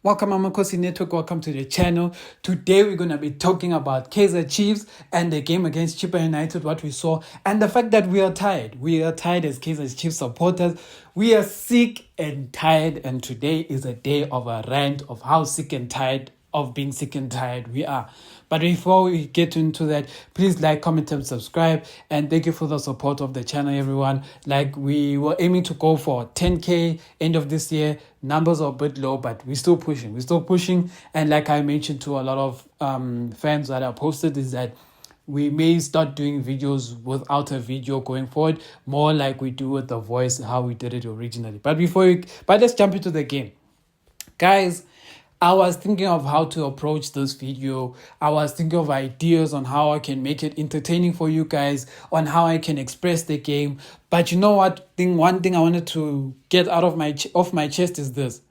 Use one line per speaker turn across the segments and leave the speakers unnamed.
Welcome, Amakhosi Network. Welcome to the channel. Today, we're going to be talking about Kaizer Chiefs and the game against Chippa United, what we saw, and the fact that we are tired. We are tired as Kaizer Chiefs supporters. We are sick and tired, and today is a day of a rant of how sick and tired of being sick and tired we are. But before we get into that, please like, comment, and subscribe. And thank you for the support of the channel, everyone. Like, we were aiming to go for 10K end of this year. Numbers are a bit low, but we're still pushing. We're still pushing. And like I mentioned to a lot of fans that are posted, is that we may start doing videos without a video going forward, more like we do with the voice, how we did it originally. But let's jump into the game. Guys, I was thinking of how to approach this video. I was thinking of ideas on how I can make it entertaining for you guys, on how I can express the game. But you know what? One thing I wanted to get out of off my chest is this.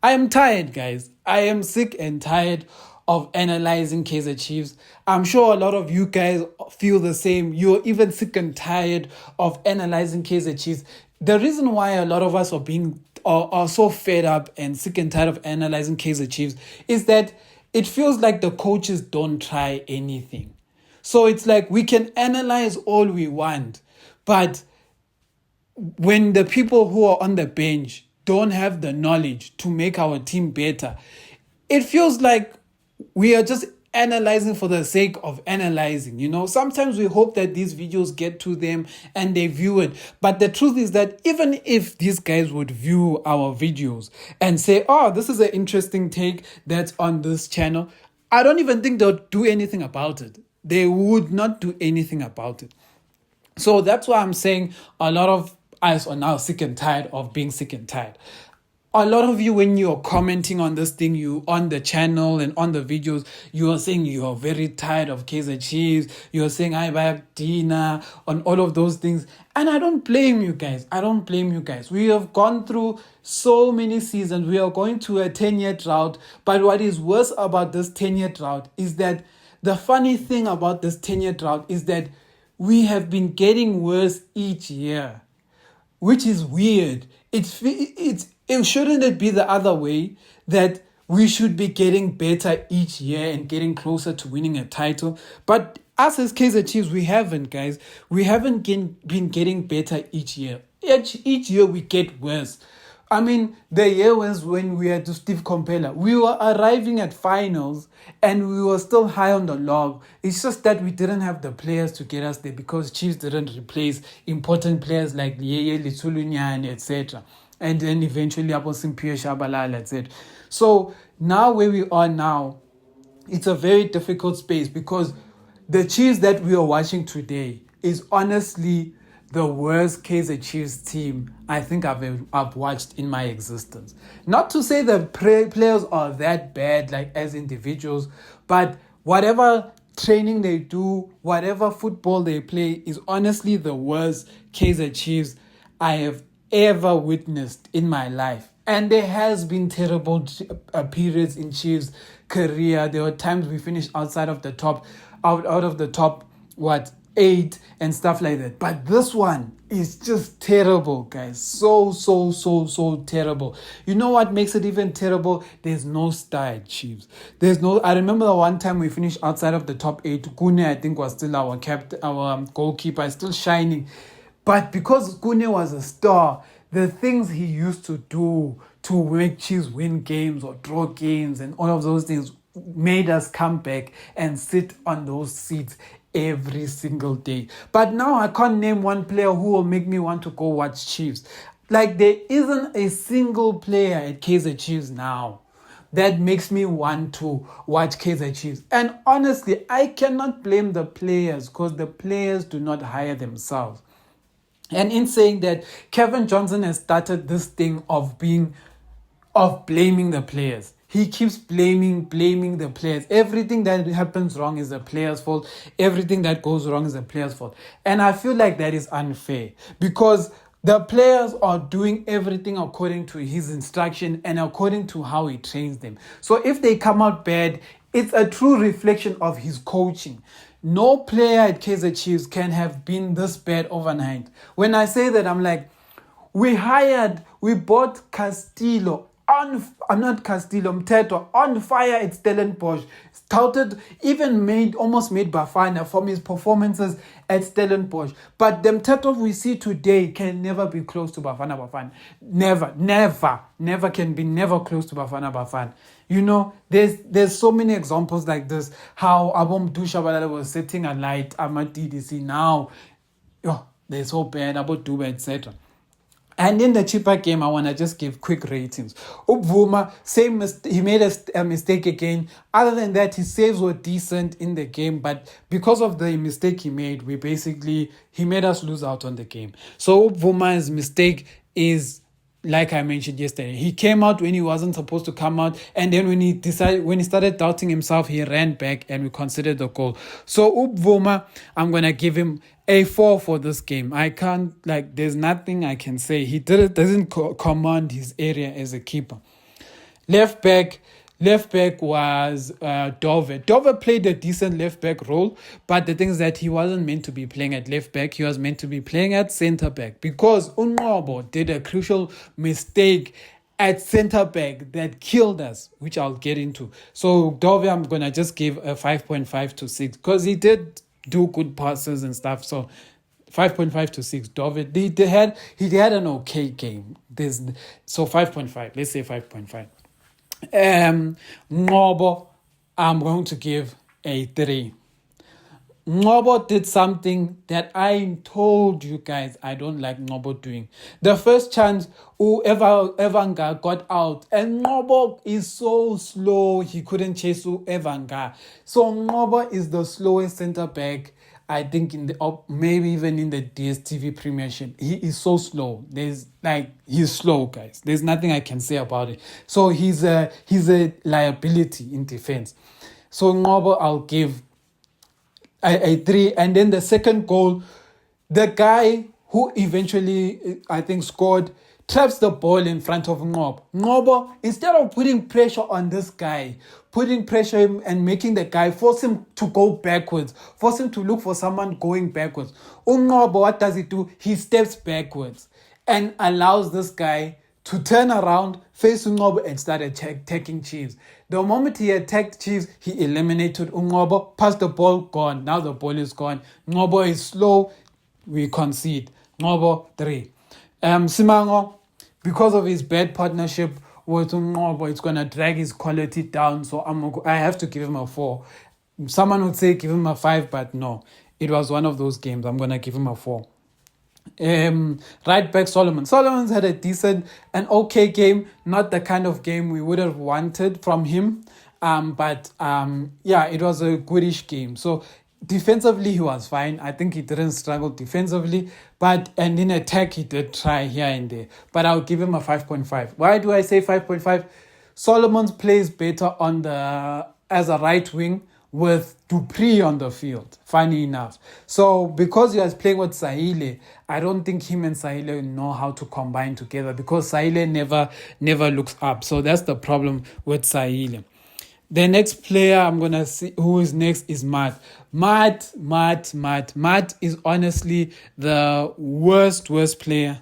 I am tired, guys. I am sick and tired of analyzing Kaizer Chiefs. I'm sure a lot of you guys feel the same. You're even sick and tired of analyzing Kaizer Chiefs. The reason why a lot of us are so fed up and sick and tired of analyzing Kaizer Chiefs is that it feels like the coaches don't try anything. So it's like we can analyze all we want, but when the people who are on the bench don't have the knowledge to make our team better, it feels like we are just analyzing for the sake of analyzing. Sometimes we hope that these videos get to them and they view it, but the truth is that even if these guys would view our videos and say, oh, this is an interesting take that's on this channel, I don't even think they'll do anything about it. They would not do anything about it. So that's why I'm saying a lot of us are now sick and tired of being sick and tired. A lot of you, when you're commenting on this thing, you on the channel and on the videos, you are saying you are very tired of Kaizer Chiefs. You're saying I buy dinner on all of those things. And I don't blame you guys. We have gone through so many seasons. We are going to a 10-year drought. But what is worse about this 10-year drought is that the funny thing about this 10-year drought is that we have been getting worse each year, which is weird. Shouldn't it be the other way, that we should be getting better each year and getting closer to winning a title? But us as Kaizer Chiefs, we haven't, guys. We haven't been getting better each year. Each year we get worse. I mean, the year was when we had to Steve Compella. We were arriving at finals and we were still high on the log. It's just that we didn't have the players to get us there because Chiefs didn't replace important players like Yeye Litsulunyan, etc. And then eventually Abosimpia Shabalala, etc. So now where we are now, it's a very difficult space because the Chiefs that we are watching today is honestly the worst Kaizer Chiefs team I think I've watched in my existence. Not to say the players are that bad, like as individuals, but whatever training they do, whatever football they play is honestly the worst Kaizer Chiefs I have ever witnessed in my life. And there has been terrible periods in Chiefs' career. There were times we finished outside of the top, out of the top, 8 and stuff like that. But this one is just terrible, guys. So terrible. You know what makes it even terrible? There's no star at Chiefs. I remember the one time we finished outside of the top 8. Kune, I think, was still our goalkeeper, still shining. But because Kune was a star, the things he used to do to make Chiefs win games or draw games and all of those things made us come back and sit on those seats every single day. But now I can't name one player who will make me want to go watch Chiefs. Like, there isn't a single player at Kaizer Chiefs now that makes me want to watch Kaizer Chiefs. And honestly, I cannot blame the players because the players do not hire themselves. And in saying that, Kevin Johnson has started this thing of blaming the players. He keeps blaming the players. Everything that happens wrong is the player's fault. Everything that goes wrong is the player's fault. And I feel like that is unfair because the players are doing everything according to his instruction and according to how he trains them. So if they come out bad, it's a true reflection of his coaching. No player at Kaizer Chiefs can have been this bad overnight. When I say that, I'm like, we bought Castillo I'm not Castillo, Mteto, on fire at Stellenbosch. Touted, even almost made Bafana from his performances at Stellenbosch. But the Mteto we see today can never be close to Bafana. Never can be never close to Bafana. You know, there's so many examples like this. How Abom Dushabalala was setting alight Ahmad DDC now. Oh, they're so bad about Duba, etc. And in the cheaper game, I want to just give quick ratings. Ubvuma, he made a mistake again. Other than that, his saves were decent in the game. But because of the mistake he made, he made us lose out on the game. So Ubvuma's mistake is, like I mentioned yesterday, he came out when he wasn't supposed to come out, and then when he started doubting himself, he ran back and we considered the goal. So Ubvuma, I'm gonna give him a 4 for this game. I can't, there's nothing I can say. He doesn't command his area as a keeper. Left back was Dove. Dove played a decent left back role, but the thing is that he wasn't meant to be playing at left back. He was meant to be playing at centre back because Unqobo did a crucial mistake at centre back that killed us, which I'll get into. So Dove, I'm gonna just give a 5.5 to 6 because he did do good passes and stuff. So 5.5 to 6. Dove, he had an okay game. So 5.5. Let's say 5.5. Ngobo, I'm going to give a 3. Ngobo did something that I told you guys I don't like Ngobo doing. The first chance Evanga got out, and Ngobo is so slow, he couldn't chase Evanga. So Ngobo is the slowest centre back, I think, maybe even in the DSTV Premiership. He is so slow. He's slow, guys. There's nothing I can say about it. So he's a liability in defense. So Ngobo, I'll give a 3. And then the second goal, the guy who eventually, I think, scored, traps the ball in front of Ngobo. Ngobo, instead of putting pressure on this guy, putting pressure him and making the guy, force him to go backwards, force him to look for someone going backwards. Ngobo, what does he do? He steps backwards and allows this guy to turn around, face Ngobo and start attacking Chiefs. The moment he attacked Chiefs, he eliminated Ngobo, passed the ball, gone. Now the ball is gone. Ngobo is slow, we concede. Ngobo 3. Simango, because of his bad partnership with Ngobo, it's going to drag his quality down. So I have to give him a 4. Someone would say give him a 5, but no. It was one of those games. I'm going to give him a 4. Right back Solomon. Solomon's had a decent and okay game. Not the kind of game we would have wanted from him. But it was a goodish game. So defensively, he was fine. I think he didn't struggle defensively. And in attack, he did try here and there. But I'll give him a 5.5. Why do I say 5.5? Solomon plays better as a right wing with Dupree on the field, funny enough. So because he was playing with Sahile, I don't think him and Sahile know how to combine together because Sahile never looks up. So that's the problem with Sahile. The next player I'm going to see who is next is Matt. Matt is honestly the worst player.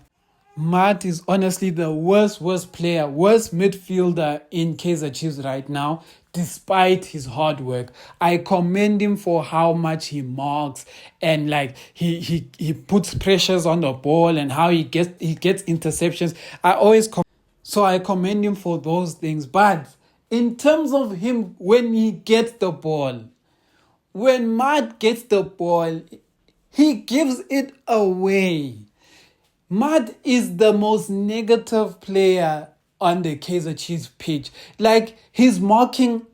Matt is honestly the worst player, worst midfielder in Kaizer Chiefs right now, despite his hard work. I commend him for how much he marks and he puts pressures on the ball and how he gets interceptions. I commend him for those things. But in terms of him, when Matt gets the ball, he gives it away. Matt is the most negative player on the Kaizer Chiefs pitch. His marking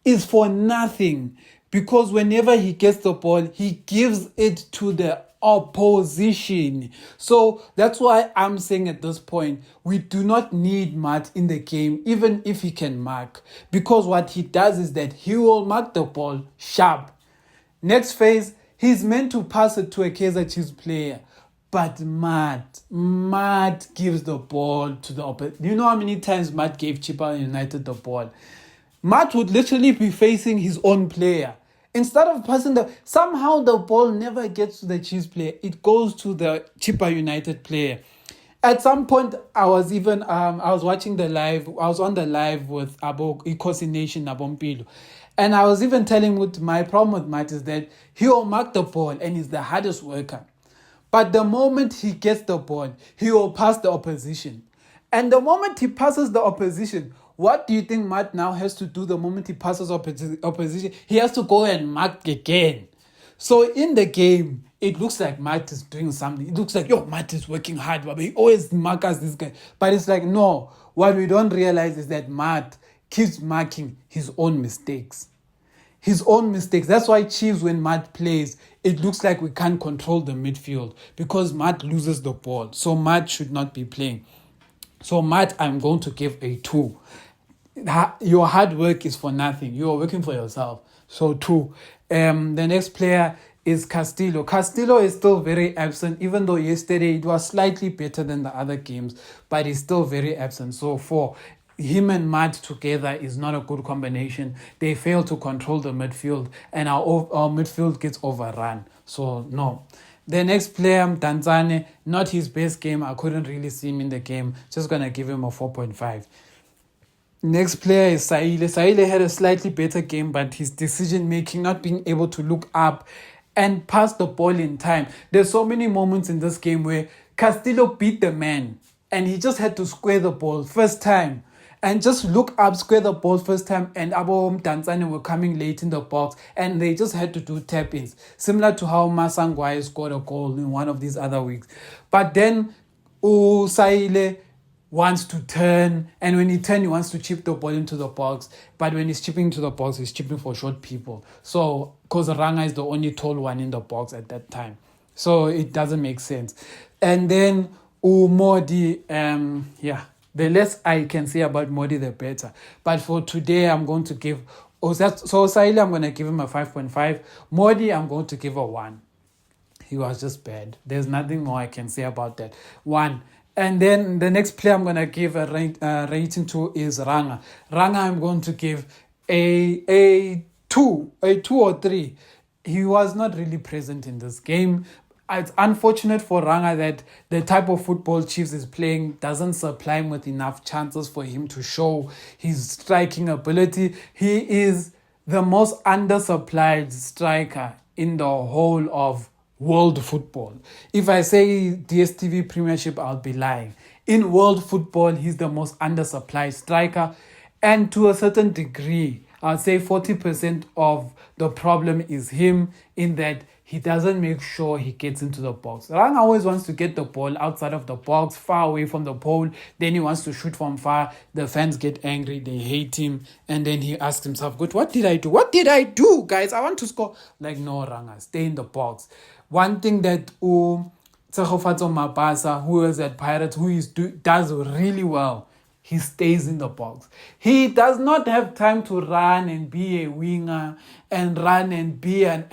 is for nothing because whenever he gets the ball, he gives it to the opposition. So that's why I'm saying at this point, we do not need Matt in the game, even if he can mark. Because what he does is that he will mark the ball sharp. Next phase, he's meant to pass it to a Kaizer Chiefs player. But Matt gives the ball to the opposite. You know how many times Matt gave Chippa United the ball? Matt would literally be facing his own player. Instead of passing somehow the ball never gets to the Chiefs player. It goes to the Chippa United player. At some point, I was even I was watching the live. I was on the live with Amakhosi Nation Nabompilo, and I was even telling what my problem with Matt is that he will mark the ball and he's the hardest worker. But the moment he gets the ball, he will pass the opposition. And the moment he passes the opposition, what do you think Matt now has to do the moment he passes opposition? He has to go and mark again. So in the game, it looks like Matt is doing something. It looks like, yo, Matt is working hard, but he always marks this guy. But it's like, no, what we don't realize is that Matt keeps marking his own mistakes. His own mistakes. That's why Chiefs, when Matt plays, it looks like we can't control the midfield because Matt loses the ball. So Matt should not be playing. So Matt, I'm going to give a 2. Your hard work is for nothing. You are working for yourself. So 2. The next player is Castillo. Castillo is still very absent, even though yesterday it was slightly better than the other games, but he's still very absent. So 4. Him and Matt together is not a good combination. They fail to control the midfield, and our midfield gets overrun. So no. The next player, Tanzania, not his best game. I couldn't really see him in the game. Just gonna give him a 4.5. Next player is Saile. Saile had a slightly better game, but his decision making, not being able to look up and pass the ball in time. There's so many moments in this game where Castillo beat the man and he just had to square the ball first time. And just look up, square the ball first time, and Abo Tanzania were coming late in the box, and they just had to do tap-ins, similar to how Masangwai scored a goal in one of these other weeks. But then Saile wants to turn, and when he turns, he wants to chip the ball into the box. But when he's chipping into the box, he's chipping for short people. So, because Ranga is the only tall one in the box at that time. So, it doesn't make sense. And then Modi, the less I can say about Modi, the better. But for today, I'm going to give... So, Saile, I'm going to give him a 5.5. Modi, I'm going to give a 1. He was just bad. There's nothing more I can say about that. 1. And then the next player I'm going to give a rating to is Ranga. Ranga, I'm going to give a 2 or 3. He was not really present in this game. It's unfortunate for Ranga that the type of football Chiefs is playing doesn't supply him with enough chances for him to show his striking ability. He is the most undersupplied striker in the whole of world football. If I say DSTV Premiership, I'll be lying. In world football, he's the most undersupplied striker. And to a certain degree, I'd say 40% of the problem is him in that he doesn't make sure he gets into the box. Rang always wants to get the ball outside of the box, far away from the pole. Then he wants to shoot from far. The fans get angry. They hate him. And then he asks himself, good, what did I do? What did I do, guys? I want to score. Like, no, Ranga, stay in the box. One thing that Tsegofatso Mapasa, who is at Pirates, does really well, he stays in the box. He does not have time to run and be a winger and run and be a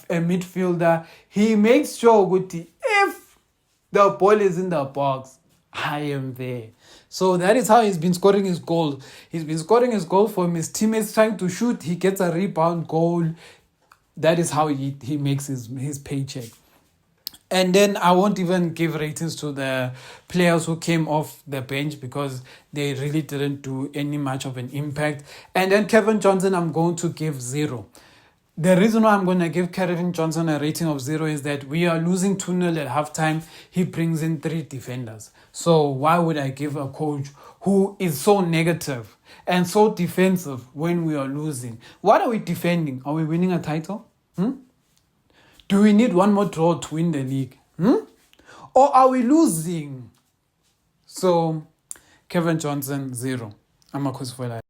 midfielder. He makes sure that if the ball is in the box, I am there. So that is how he's been scoring his goals. He's been scoring his goals for his teammates trying to shoot. He gets a rebound goal. That is how he makes his paycheck. And then I won't even give ratings to the players who came off the bench because they really didn't do any much of an impact. And then Kevin Johnson, I'm going to give 0. The reason why I'm going to give Kevin Johnson a rating of 0 is that we are losing 2-0 at halftime. He brings in 3 defenders. So why would I give a coach who is so negative and so defensive when we are losing? What are we defending? Are we winning a title? Do we need one more draw to win the league? Or are we losing? So, Kevin Johnson, 0. Amakhosi for life.